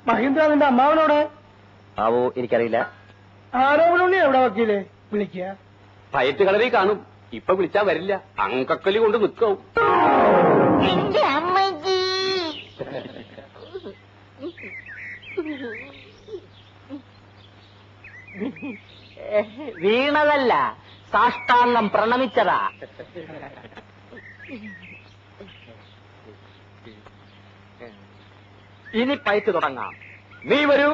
മഹീന്ദ്ര നിന്റെ അമ്മാവനോട് ആവോ എനിക്കറിയില്ല. ആരോപണി എവിടെ വക്കീലേ വിളിക്കുക? പയറ്റ് കളരി കാണും. ഇപ്പൊ വിളിച്ചാ വരില്ല. അങ്കക്കലി കൊണ്ട് നിൽക്കും. വീണതല്ല, സാഷ്ടാംഗം പ്രണമിച്ചതാ. ഇനി പയറ്റ് തുടങ്ങാം. നീ വരൂ.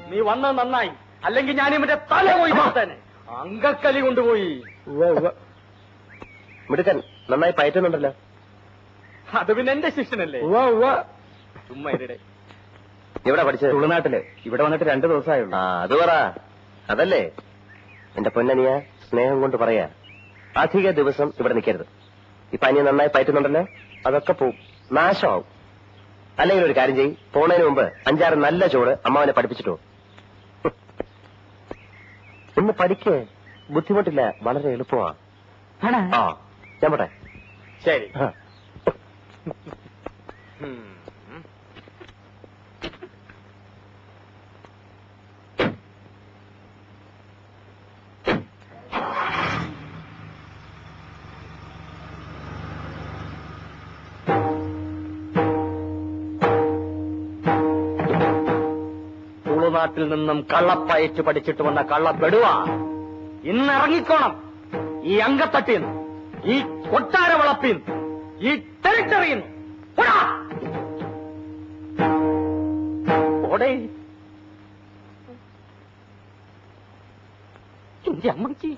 നീ വന്നത് നന്നായി, അല്ലെങ്കിൽ ഞാൻ ഇവന്റെ തല പോയി തന്നെ. അങ്കക്കലി കൊണ്ടുപോയി. മിടുക്കൻ, നന്നായി പയറ്റുന്നുണ്ടല്ലോ. അത് പിന്നെ എന്റെ ശിഷ്യനല്ലേ. ചുമ്മാ ഇരുടെ. എവിടെ പഠിച്ചത്? തുളുനാട്ടില്. ഇവിടെ വന്നിട്ട് 2 ദിവസമായുള്ളൂ. അത് പറ. അതല്ലേ എന്റെ പൊന്നനിയ, സ്നേഹം കൊണ്ട് പറയാ, അധിക ദിവസം ഇവിടെ നിൽക്കരുത്. ഇപ്പൊ അനിയ നന്നായി പയറ്റുന്നുണ്ടല്ലോ, അതൊക്കെ പോവും, നാശമാവും. അല്ലെങ്കിൽ ഒരു കാര്യം ചെയ്യും, പോണതിന് മുമ്പ് 5-6 നല്ല ചോറ് അമ്മാവനെ പഠിപ്പിച്ചിട്ടോ. ഒന്ന് പഠിക്കേ, ബുദ്ധിമുട്ടില്ല, വളരെ എളുപ്പമാ. ആ, ഞാൻ പോട്ടെ. ശരി. തുളുനാട്ടിൽ നിന്നും കള്ളപ്പയറ്റ് പഠിച്ചിട്ട് വന്ന കള്ളപ്പെടുവാ. ഇന്ന് ഇറങ്ങിക്കോണം ഈ അങ്കത്തട്ടിന്ന്, ഈ കൊട്ടാര വളപ്പിന്ന്, ഈ ടെറിട്ടറിന്ന്. എന്റെ അമ്മച്ചി.